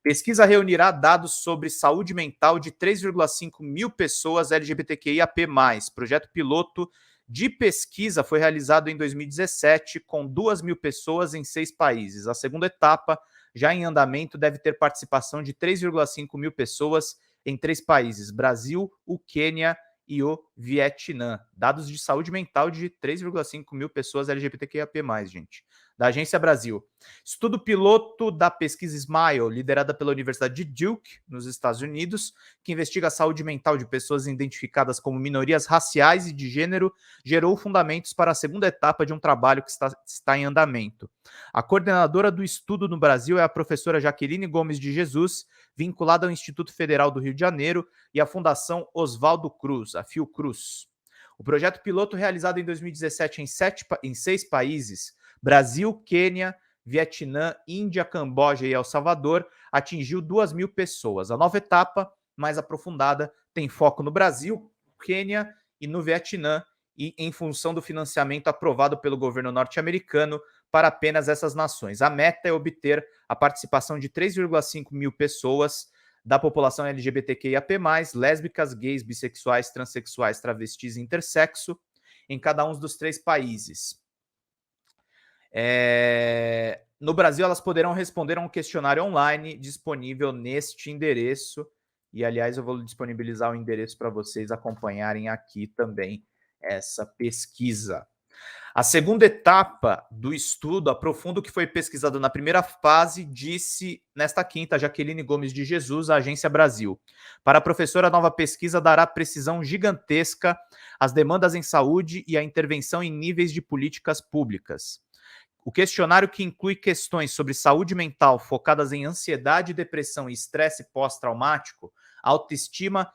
Pesquisa reunirá dados sobre saúde mental de 3,5 mil pessoas LGBTQIAP+. Projeto piloto de pesquisa foi realizado em 2017 com 2 mil pessoas em 6 países. A segunda etapa, já em andamento, deve ter participação de 3,5 mil pessoas em 3 países: Brasil, o Quênia e o Vietnã. Dados de saúde mental de 3,5 mil pessoas LGBTQIAP+, gente. Da Agência Brasil. Estudo piloto da pesquisa Smile, liderada pela Universidade de Duke, nos Estados Unidos, que investiga a saúde mental de pessoas identificadas como minorias raciais e de gênero, gerou fundamentos para a segunda etapa de um trabalho que está em andamento. A coordenadora do estudo no Brasil é a professora Jaqueline Gomes de Jesus, vinculada ao Instituto Federal do Rio de Janeiro e à Fundação Oswaldo Cruz, a Fiocruz. O projeto piloto, realizado em 2017 em 6 países, Brasil, Quênia, Vietnã, Índia, Camboja e El Salvador, atingiu 2 mil pessoas. A nova etapa, mais aprofundada, tem foco no Brasil, Quênia e no Vietnã, e em função do financiamento aprovado pelo governo norte-americano para apenas essas nações. A meta é obter a participação de 3,5 mil pessoas da população LGBTQIAP+, lésbicas, gays, bissexuais, transexuais, travestis e intersexo, em cada um dos 3 países. No Brasil, elas poderão responder a um questionário online disponível neste endereço. E, aliás, eu vou disponibilizar o endereço para vocês acompanharem aqui também essa pesquisa. A segunda etapa do estudo aprofunda o que foi pesquisado na primeira fase, disse nesta quinta Jaqueline Gomes de Jesus, à Agência Brasil. Para a professora, a nova pesquisa dará precisão gigantesca às demandas em saúde e à intervenção em níveis de políticas públicas. O questionário, que inclui questões sobre saúde mental focadas em ansiedade, depressão e estresse pós-traumático, autoestima,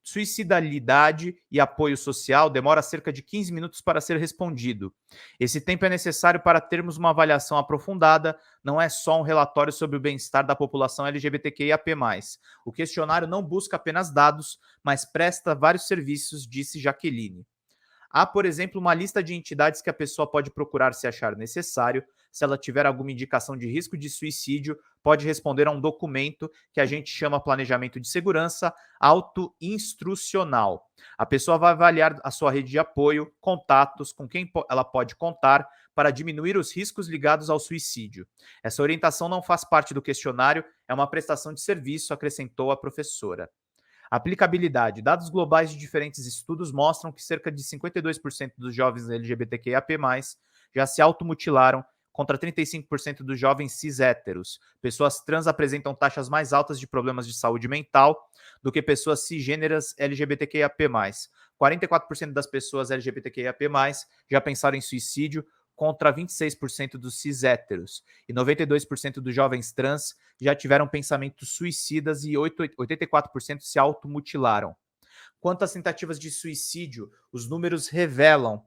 suicidalidade e apoio social, demora cerca de 15 minutos para ser respondido. Esse tempo é necessário para termos uma avaliação aprofundada, não é só um relatório sobre o bem-estar da população LGBTQIAP+. O questionário não busca apenas dados, mas presta vários serviços, disse Jaqueline. Há, por exemplo, uma lista de entidades que a pessoa pode procurar se achar necessário. Se ela tiver alguma indicação de risco de suicídio, pode responder a um documento que a gente chama Planejamento de Segurança Autoinstrucional. A pessoa vai avaliar a sua rede de apoio, contatos, com quem ela pode contar para diminuir os riscos ligados ao suicídio. Essa orientação não faz parte do questionário, é uma prestação de serviço, acrescentou a professora. Aplicabilidade. Dados globais de diferentes estudos mostram que cerca de 52% dos jovens LGBTQIAP+, já se automutilaram, contra 35% dos jovens cis-héteros. Pessoas trans apresentam taxas mais altas de problemas de saúde mental do que pessoas cisgêneras LGBTQIAP+. 44% das pessoas LGBTQIAP+, já pensaram em suicídio, contra 26% dos cis-héteros, e 92% dos jovens trans já tiveram pensamentos suicidas e 84% se automutilaram. Quanto às tentativas de suicídio, os números revelam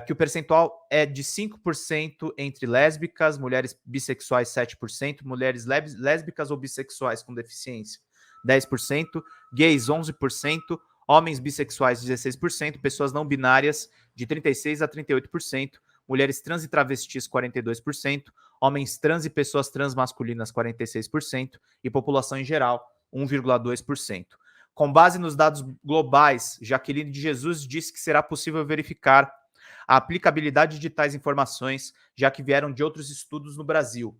que o percentual é de 5% entre lésbicas, mulheres bissexuais 7%, mulheres lésbicas ou bissexuais com deficiência 10%, gays 11%, homens bissexuais 16%, pessoas não binárias de 36% a 38%, mulheres trans e travestis 42%, homens trans e pessoas trans masculinas 46% e população em geral 1,2%. Com base nos dados globais, Jaqueline de Jesus disse que será possível verificar a aplicabilidade de tais informações, já que vieram de outros estudos no Brasil.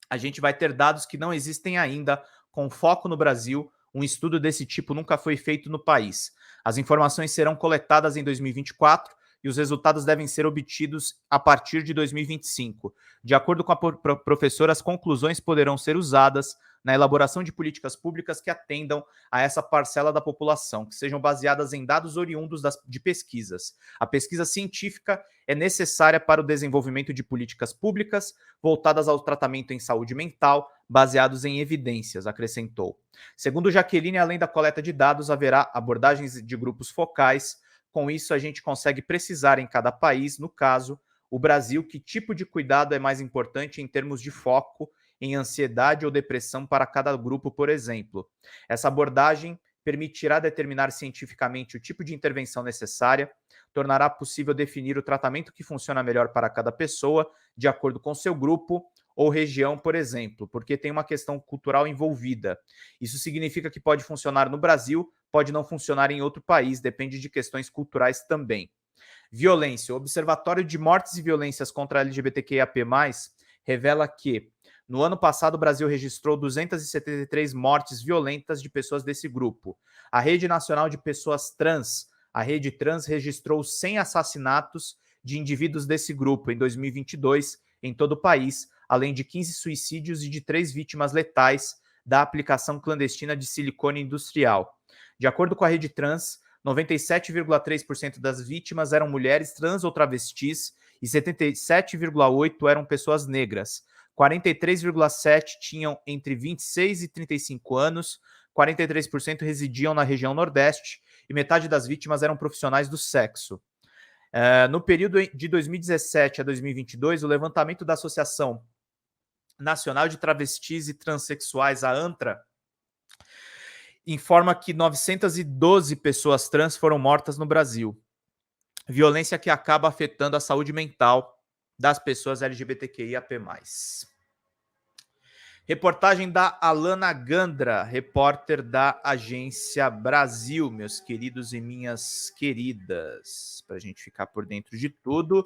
A gente vai ter dados que não existem ainda, com foco no Brasil. Um estudo desse tipo nunca foi feito no país. As informações serão coletadas em 2024 e os resultados devem ser obtidos a partir de 2025. De acordo com a professora, as conclusões poderão ser usadas na elaboração de políticas públicas que atendam a essa parcela da população, que sejam baseadas em dados oriundos de pesquisas. A pesquisa científica é necessária para o desenvolvimento de políticas públicas voltadas ao tratamento em saúde mental, baseados em evidências, acrescentou. Segundo Jaqueline, além da coleta de dados, haverá abordagens de grupos focais. Com isso, a gente consegue precisar em cada país, no caso, o Brasil, que tipo de cuidado é mais importante em termos de foco em ansiedade ou depressão para cada grupo, por exemplo. Essa abordagem permitirá determinar cientificamente o tipo de intervenção necessária, tornará possível definir o tratamento que funciona melhor para cada pessoa, de acordo com seu grupo ou região, por exemplo, porque tem uma questão cultural envolvida. Isso significa que pode funcionar no Brasil, pode não funcionar em outro país, depende de questões culturais também. Violência. O Observatório de Mortes e Violências contra a LGBTQIAP+, revela que, no ano passado, o Brasil registrou 273 mortes violentas de pessoas desse grupo. A Rede Nacional de Pessoas Trans, a Rede Trans, registrou 100 assassinatos de indivíduos desse grupo em 2022 em todo o país, além de 15 suicídios e de 3 vítimas letais da aplicação clandestina de silicone industrial. De acordo com a Rede Trans, 97,3% das vítimas eram mulheres trans ou travestis e 77,8% eram pessoas negras. 43,7% tinham entre 26 e 35 anos, 43% residiam na região Nordeste e metade das vítimas eram profissionais do sexo. No período de 2017 a 2022, o levantamento da Associação Nacional de Travestis e Transsexuais, a ANTRA, informa que 912 pessoas trans foram mortas no Brasil. Violência que acaba afetando a saúde mental das pessoas LGBTQIAP+. Reportagem da Alana Gandra, repórter da Agência Brasil, meus queridos e minhas queridas. Para a gente ficar por dentro de tudo.